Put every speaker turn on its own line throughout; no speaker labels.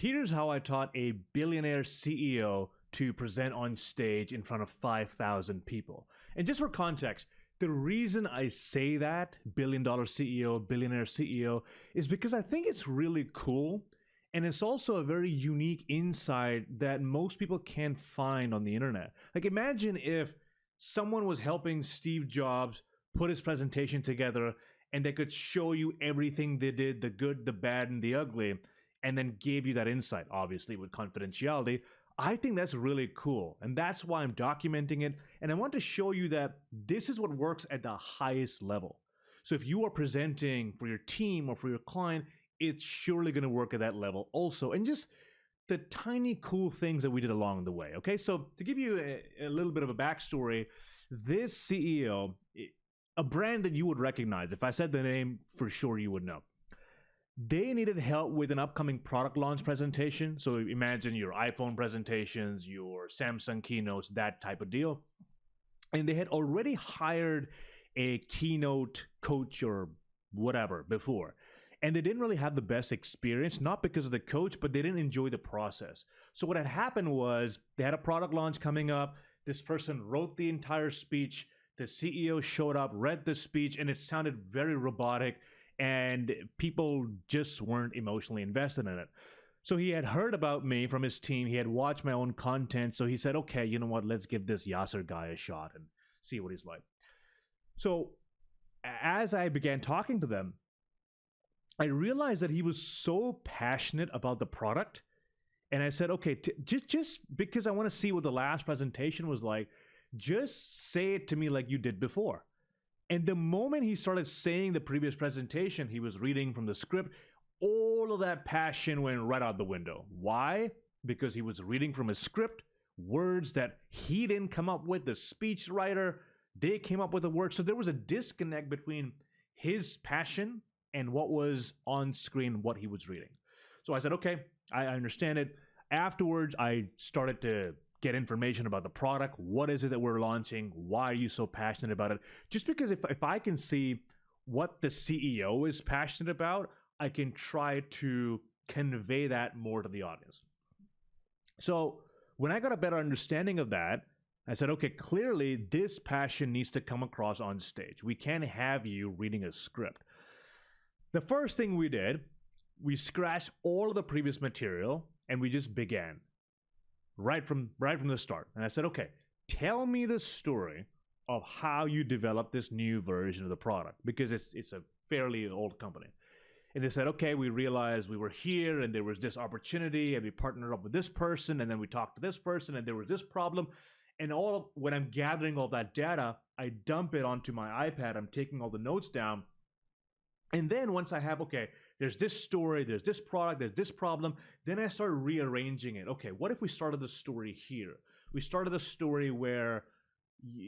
Here's how I taught a billionaire CEO to present on stage in front of 5,000 people. And just for context, the reason I say that, billion-dollar CEO, billionaire CEO, is because I think it's really cool. And it's also a very unique insight that most people can't find on the internet. Like, imagine if someone was helping Steve Jobs put his presentation together and they could show you everything they did, the good, the bad, and the ugly, and then gave you that insight, obviously with confidentiality. I think that's really cool. And that's why I'm documenting it. And I want to show you that this is what works at the highest level. So if you are presenting for your team or for your client, it's surely going to work at that level also. And just the tiny cool things that we did along the way. Okay, so to give you a little bit of a backstory, this CEO, a brand that you would recognize, if I said the name, for sure you would know. They needed help with an upcoming product launch presentation. So imagine your iPhone presentations, your Samsung keynotes, that type of deal. And they had already hired a keynote coach or whatever before. And they didn't really have the best experience, not because of the coach, but they didn't enjoy the process. So what had happened was they had a product launch coming up. This person wrote the entire speech. The CEO showed up, read the speech, and it sounded very robotic. And people just weren't emotionally invested in it. So he had heard about me from his team. He had watched my own content. So he said, okay, you know what? Let's give this Yasser guy a shot and see what he's like. So as I began talking to them, I realized that he was so passionate about the product. And I said, okay, just because I want to see what the last presentation was like, just say it to me like you did before. And the moment he started saying the previous presentation, he was reading from the script, all of that passion went right out the window. Why? Because he was reading from a script, words that he didn't come up with, the speech writer, they came up with the words. So there was a disconnect between his passion and what was on screen, what he was reading. So I said, okay, I understand it. Afterwards, I started to get information about the product. What is it that we're launching? Why are you so passionate about it? Just because if I can see what the CEO is passionate about, I can try to convey that more to the audience. So when I got a better understanding of that, I said, okay, clearly this passion needs to come across on stage. We can't have you reading a script. The first thing we did, we scratched all of the previous material and we just began. Right from the start. And I said, okay, tell me the story of how you developed this new version of the product, because it's a fairly old company. And they said, okay, we realized we were here and there was this opportunity and we partnered up with this person and then we talked to this person and there was this problem. And when I'm gathering all that data, I dump it onto my iPad. I'm taking all the notes down. And then once I have, okay, there's this story, there's this product, there's this problem, then I start rearranging it. Okay, what if we started the story here? We started a story where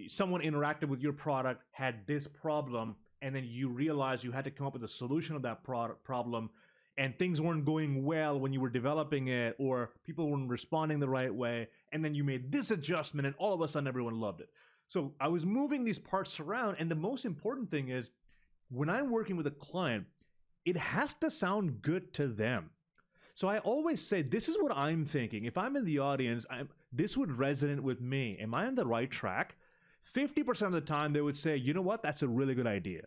someone interacted with your product, had this problem, and then you realized you had to come up with a solution of that problem, and things weren't going well when you were developing it, or people weren't responding the right way, and then you made this adjustment, and all of a sudden everyone loved it. So I was moving these parts around, and the most important thing is, when I'm working with a client, it has to sound good to them. So I always say, this is what I'm thinking. If I'm in the audience, this would resonate with me. Am I on the right track? 50% of the time, they would say, you know what? That's a really good idea.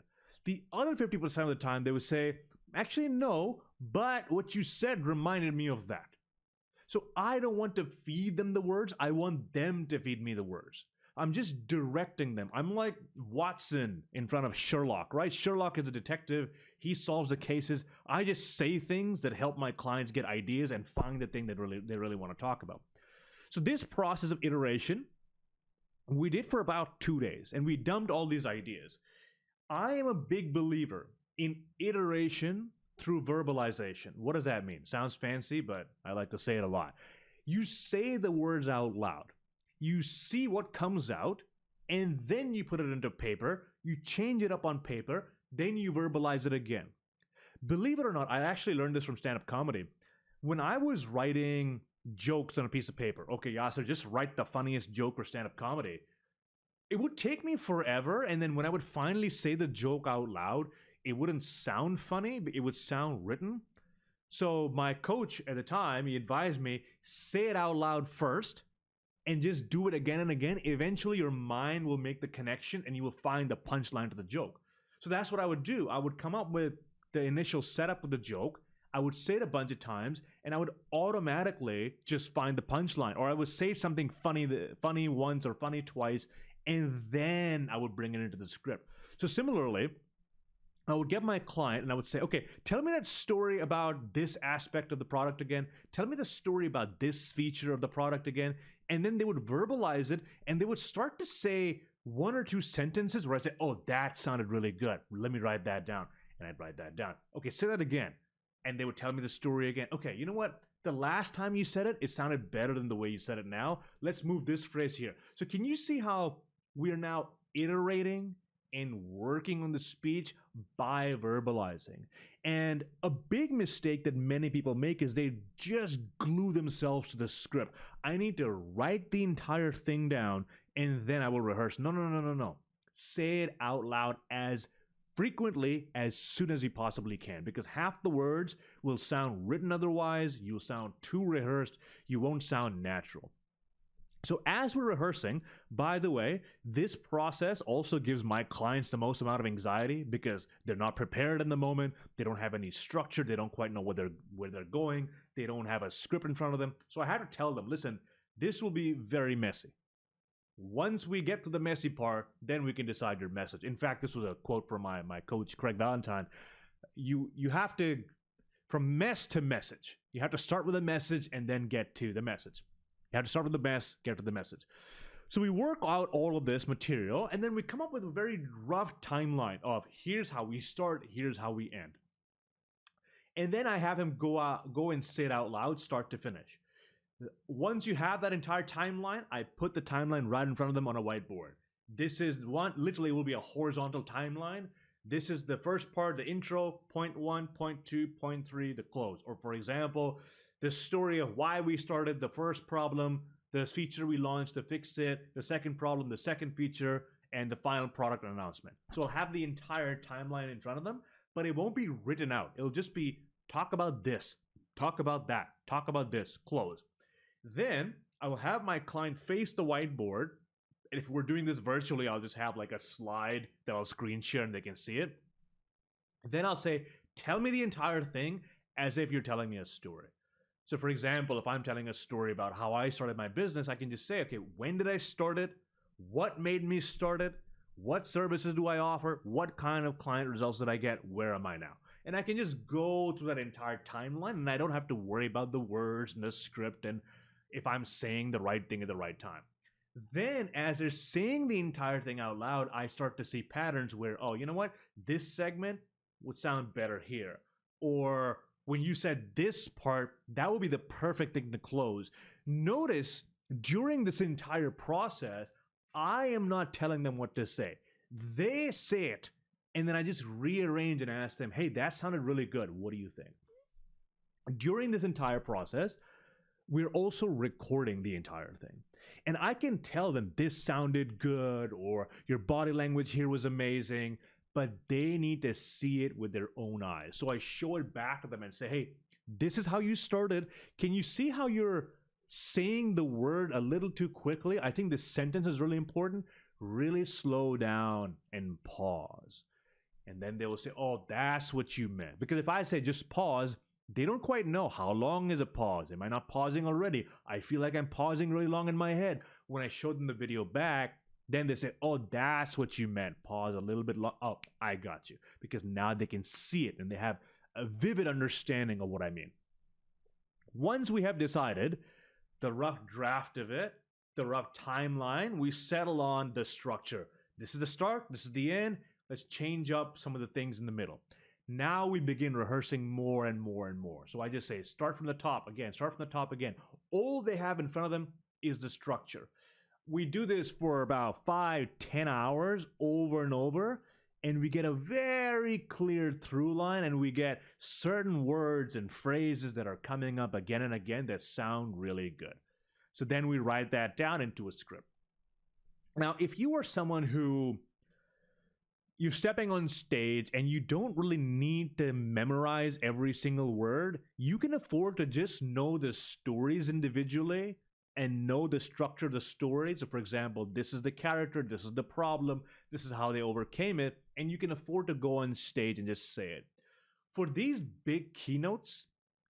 The other 50% of the time, they would say, actually, no, but what you said reminded me of that. So I don't want to feed them the words. I want them to feed me the words. I'm just directing them. I'm like Watson in front of Sherlock, right? Sherlock is a detective. He solves the cases. I just say things that help my clients get ideas and find the thing that they really want to talk about. So this process of iteration, we did for about 2 days, and we dumped all these ideas. I am a big believer in iteration through verbalization. What does that mean? Sounds fancy, but I like to say it a lot. You say the words out loud. You see what comes out, and then you put it into paper. You change it up on paper. Then you verbalize it again. Believe it or not, I actually learned this from stand-up comedy. When I was writing jokes on a piece of paper, okay, Yasser, just write the funniest joke for stand-up comedy. It would take me forever, and then when I would finally say the joke out loud, it wouldn't sound funny, but it would sound written. So my coach at the time, he advised me, say it out loud first and just do it again and again. Eventually your mind will make the connection and you will find the punchline to the joke. So that's what I would do. I would come up with the initial setup of the joke. I would say it a bunch of times and I would automatically just find the punchline. Or I would say something funny once or funny twice, and then I would bring it into the script. So similarly, I would get my client and I would say, okay, tell me that story about this aspect of the product again. Tell me the story about this feature of the product again. And then they would verbalize it and they would start to say one or two sentences where I say, oh, that sounded really good. Let me write that down. And I'd write that down. Okay, say that again. And they would tell me the story again. Okay, you know what? The last time you said it, it sounded better than the way you said it now. Let's move this phrase here. So can you see how we are now iterating and working on the speech by verbalizing? And a big mistake that many people make is they just glue themselves to the script. I need to write the entire thing down and then I will rehearse. No, no, no, no, no. Say it out loud as frequently as soon as you possibly can, because half the words will sound written otherwise. You'll sound too rehearsed. You won't sound natural. So as we're rehearsing, by the way, this process also gives my clients the most amount of anxiety because they're not prepared in the moment. They don't have any structure. They don't quite know where they're going. They don't have a script in front of them. So I had to tell them, listen, this will be very messy. Once we get to the messy part, then we can decide your message. In fact, this was a quote from my coach, Craig Valentine. You have to, from mess to message, you have to start with a message and then get to the message. You have to start with the mess, get to the message. So we work out all of this material, and then we come up with a very rough timeline of here's how we start, here's how we end. And then I have him go and say it out loud, start to finish. Once you have that entire timeline, I put the timeline right in front of them on a whiteboard. This is one, literally will be a horizontal timeline. This is the first part, the intro, point 1, point 2, point 3, the close. Or for example, the story of why we started, the first problem, the feature we launched to fix it, the second problem, the second feature, and the final product announcement. So I'll have the entire timeline in front of them, but it won't be written out. It'll just be talk about this, talk about that, talk about this, close. Then I will have my client face the whiteboard. And if we're doing this virtually, I'll just have like a slide that I'll screen share and they can see it. Then I'll say, tell me the entire thing as if you're telling me a story. So for example, if I'm telling a story about how I started my business, I can just say, okay, when did I start it? What made me start it? What services do I offer? What kind of client results did I get? Where am I now? And I can just go through that entire timeline and I don't have to worry about the words and the script and if I'm saying the right thing at the right time. Then as they're saying the entire thing out loud, I start to see patterns where, oh, you know what? This segment would sound better here. Or when you said this part, that would be the perfect thing to close. Notice during this entire process, I am not telling them what to say. They say it. And then I just rearrange and ask them, hey, that sounded really good. What do you think? During this entire process, we're also recording the entire thing. And I can tell them this sounded good or your body language here was amazing, but they need to see it with their own eyes. So I show it back to them and say, hey, this is how you started. Can you see how you're saying the word a little too quickly? I think this sentence is really important. Really slow down and pause. And then they will say, oh, that's what you meant. Because if I say just pause, they don't quite know how long is a pause. Am I not pausing already? I feel like I'm pausing really long in my head. When I show them the video back, then they say, oh, that's what you meant. Pause a little bit long. Oh, I got you. Because now they can see it and they have a vivid understanding of what I mean. Once we have decided the rough draft of it, the rough timeline, we settle on the structure. This is the start. This is the end. Let's change up some of the things in the middle. Now we begin rehearsing more and more and more. So I just say, start from the top again, start from the top again. All they have in front of them is the structure. We do this for about 5-10 hours over and over, and we get a very clear through line, and we get certain words and phrases that are coming up again and again that sound really good. So then we write that down into a script. Now, if you are someone who you're stepping on stage and you don't really need to memorize every single word. You can afford to just know the stories individually and know the structure of the story. So, for example, this is the character, this is the problem, this is how they overcame it, and you can afford to go on stage and just say it. For these big keynotes,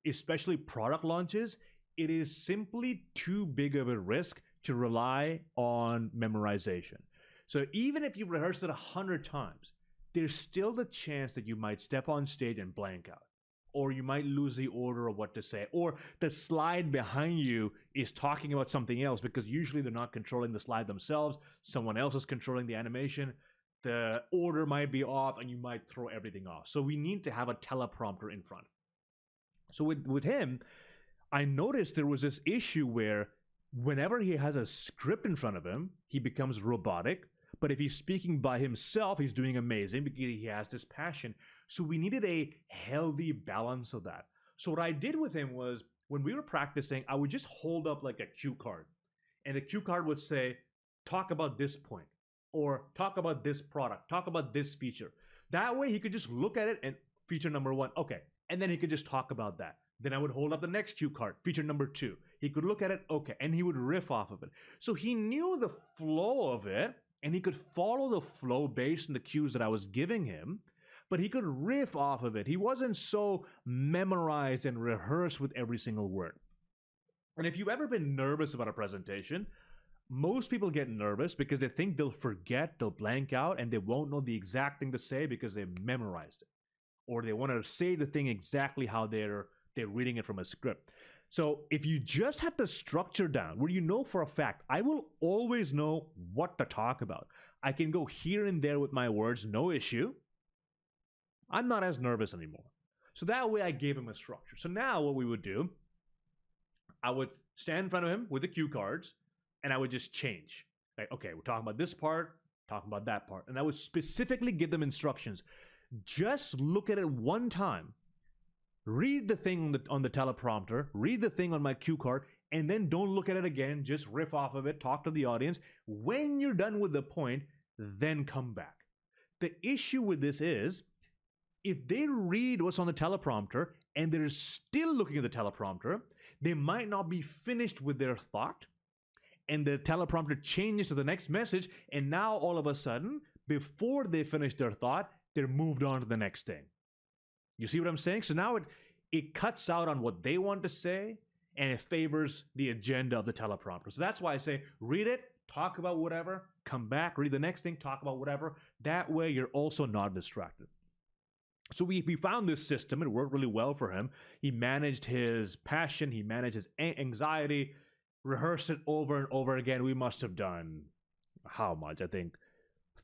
especially product launches, it is simply too big of a risk to rely on memorization. So even if you rehearsed it 100 times, there's still the chance that you might step on stage and blank out, or you might lose the order of what to say, or the slide behind you is talking about something else because usually they're not controlling the slide themselves. Someone else is controlling the animation. The order might be off and you might throw everything off. So we need to have a teleprompter in front. So with him, I noticed there was this issue where whenever he has a script in front of him, he becomes robotic. But if he's speaking by himself, he's doing amazing because he has this passion. So we needed a healthy balance of that. So what I did with him was when we were practicing, I would just hold up like a cue card. And the cue card would say, talk about this point, or talk about this product, talk about this feature. That way he could just look at it and feature number one, okay. And then he could just talk about that. Then I would hold up the next cue card, feature number two. He could look at it, okay, and he would riff off of it. So he knew the flow of it, and he could follow the flow based on the cues that I was giving him, but he could riff off of it. He wasn't so memorized and rehearsed with every single word. And if you've ever been nervous about a presentation, most people get nervous because they think they'll forget, they'll blank out, and they won't know the exact thing to say because they've memorized it. Or they want to say the thing exactly how they're reading it from a script. So if you just have the structure down, where you know for a fact, I will always know what to talk about. I can go here and there with my words, no issue. I'm not as nervous anymore. So that way I gave him a structure. So now what we would do, I would stand in front of him with the cue cards, and I would just change. Like, okay, we're talking about this part, talking about that part. And I would specifically give them instructions. Just look at it one time. Read the thing on the teleprompter, read the thing on my cue card, and then don't look at it again. Just riff off of it, talk to the audience. When you're done with the point, then come back. The issue with this is, if they read what's on the teleprompter and they're still looking at the teleprompter, they might not be finished with their thought, and the teleprompter changes to the next message, and now all of a sudden, before they finish their thought, they're moved on to the next thing. You see what I'm saying? So now it cuts out on what they want to say, and it favors the agenda of the teleprompter. So that's why I say, read it, talk about whatever, come back, read the next thing, talk about whatever. That way you're also not distracted. So we found this system. It worked really well for him. He managed his passion. He managed his anxiety, rehearsed it over and over again. We must have done, how much? I think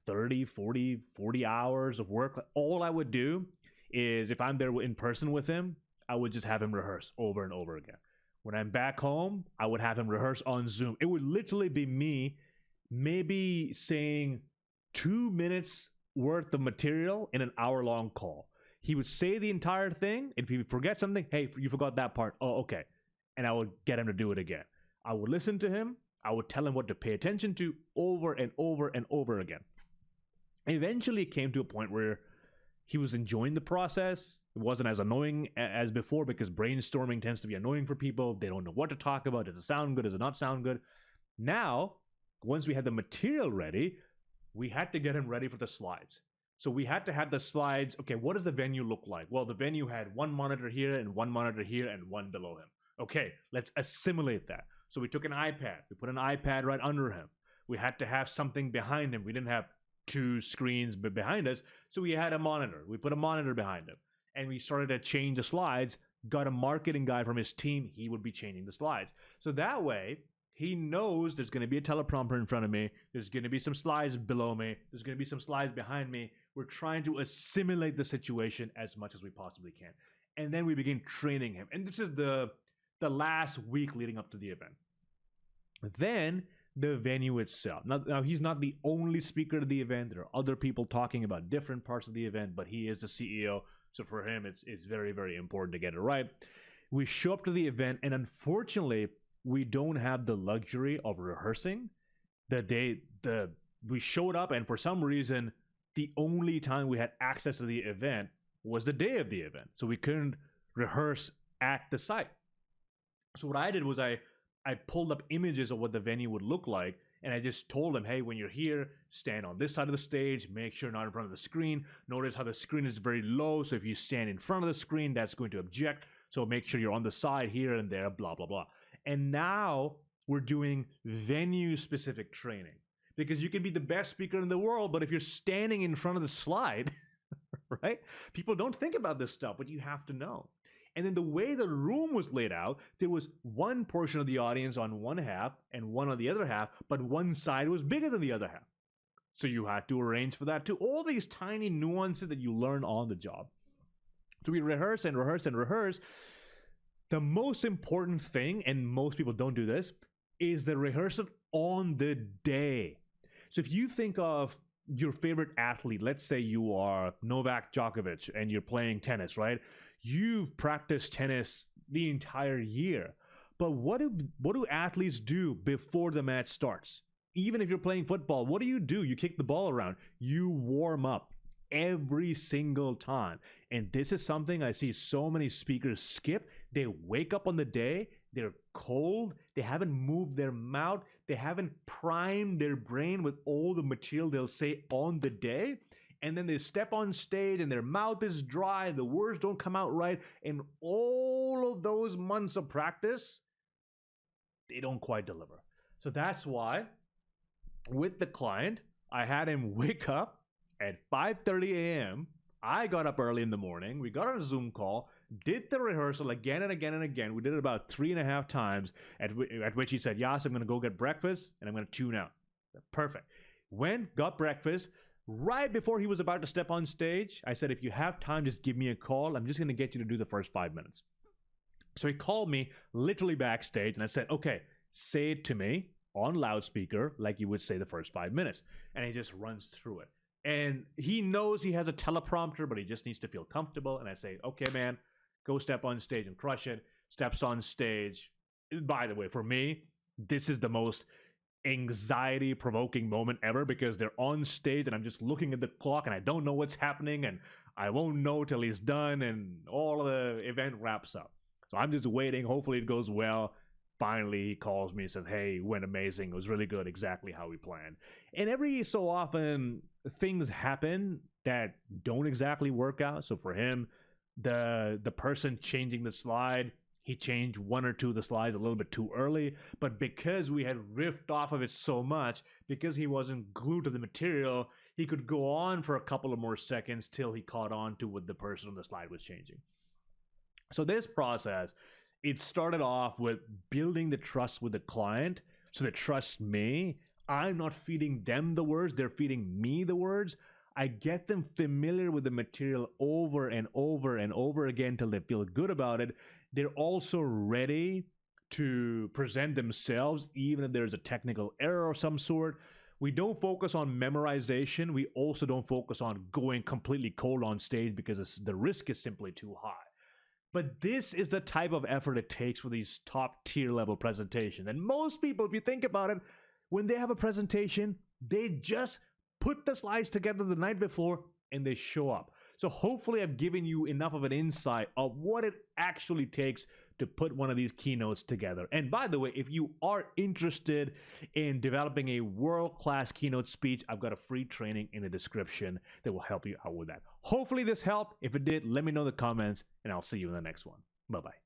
30, 40 hours of work. All I would do is, if I'm there in person with him, I would just have him rehearse over and over again. When I'm back home, I would have him rehearse on Zoom. It would literally be me maybe saying 2 minutes worth of material in an hour-long call. He would say the entire thing. If he forgets something, hey, you forgot that part. Oh, okay. And I would get him to do it again. I would listen to him. I would tell him what to pay attention to over and over and over again. Eventually, it came to a point where he was enjoying the process. It wasn't as annoying as before, because brainstorming tends to be annoying for people. They don't know what to talk about. Does it sound good? Does it not sound good? Now, once we had the material ready, we had to get him ready for the slides. So we had to have the slides. Okay, what does the venue look like? Well, the venue had one monitor here and one monitor here and one below him. Okay, let's assimilate that. So we took an iPad. We put an iPad right under him. We had to have something behind him. We didn't have two screens behind us, so we had a monitor. We put a monitor behind him, and we started to change the slides. Got a marketing guy from his team. He would be changing the slides. So that way, he knows there's going to be a teleprompter in front of me. There's going to be some slides below me. There's going to be some slides behind me. We're trying to assimilate the situation as much as we possibly can. And then we begin training him. And this is the last week leading up to the event. Then the venue itself. Now, he's not the only speaker at the event. There are other people talking about different parts of the event, but he is the CEO. So for him, it's very, very important to get it right. We show up to the event, and unfortunately, we don't have the luxury of rehearsing. We showed up, and for some reason, the only time we had access to the event was the day of the event. So we couldn't rehearse at the site. So what I did was I pulled up images of what the venue would look like, and I just told them, hey, when you're here, stand on this side of the stage, make sure you're not in front of the screen. Notice how the screen is very low, so if you stand in front of the screen, that's going to object. So make sure you're on the side here and there, blah, blah, blah. And now we're doing venue-specific training. Because you can be the best speaker in the world, but if you're standing in front of the slide, right? People don't think about this stuff, but you have to know. And then the way the room was laid out, there was one portion of the audience on one half and one on the other half, but one side was bigger than the other half. So you had to arrange for that too. All these tiny nuances that you learn on the job. So we rehearse and rehearse and rehearse. The most important thing, and most people don't do this, is the rehearsal on the day. So if you think of your favorite athlete, let's say you are Novak Djokovic and you're playing tennis, right? You've practiced tennis the entire year. But what do athletes do before the match starts? Even if you're playing football, what do? You kick the ball around. You warm up every single time. And this is something I see so many speakers skip. They wake up on the day, they're cold, they haven't moved their mouth, they haven't primed their brain with all the material they'll say on the day. And then they step on stage and their mouth is dry, the words don't come out right, and all of those months of practice, they don't quite deliver. So that's why, with the client, I had him wake up at 5:30 a.m. I got up early in the morning. We got on a Zoom call, did the rehearsal again and again and again. We did it about 3.5 times, at which he said, Yas, I'm going to go get breakfast, and I'm going to tune out. Perfect. Went, got breakfast. Right before he was about to step on stage, I said, if you have time, just give me a call. I'm just going to get you to do the first 5 minutes. So he called me literally backstage, and I said, okay, say it to me on loudspeaker like you would say the first 5 minutes. And he just runs through it. And he knows he has a teleprompter, but he just needs to feel comfortable. And I say, okay, man, go step on stage and crush it. Steps on stage. By the way, for me, this is the most anxiety-provoking moment ever, because they're on stage and I'm just looking at the clock and I don't know what's happening, and I won't know till he's done and all of the event wraps up. So I'm just waiting. Hopefully it goes well. Finally, he calls me and says, hey, it went amazing. It was really good, exactly how we planned. And every so often, things happen that don't exactly work out. So for him, the person changing the slide, he changed one or two of the slides a little bit too early, but because we had riffed off of it so much, because he wasn't glued to the material, he could go on for a couple of more seconds till he caught on to what the person on the slide was changing. So this process, it started off with building the trust with the client, so they trust me. I'm not feeding them the words, they're feeding me the words. I get them familiar with the material over and over and over again till they feel good about it. They're also ready to present themselves, even if there's a technical error of some sort. We don't focus on memorization. We also don't focus on going completely cold on stage, because the risk is simply too high. But this is the type of effort it takes for these top tier level presentations. And most people, if you think about it, when they have a presentation, they just put the slides together the night before and they show up. So hopefully I've given you enough of an insight of what it actually takes to put one of these keynotes together. And by the way, if you are interested in developing a world-class keynote speech, I've got a free training in the description that will help you out with that. Hopefully this helped. If it did, let me know in the comments, and I'll see you in the next one. Bye-bye.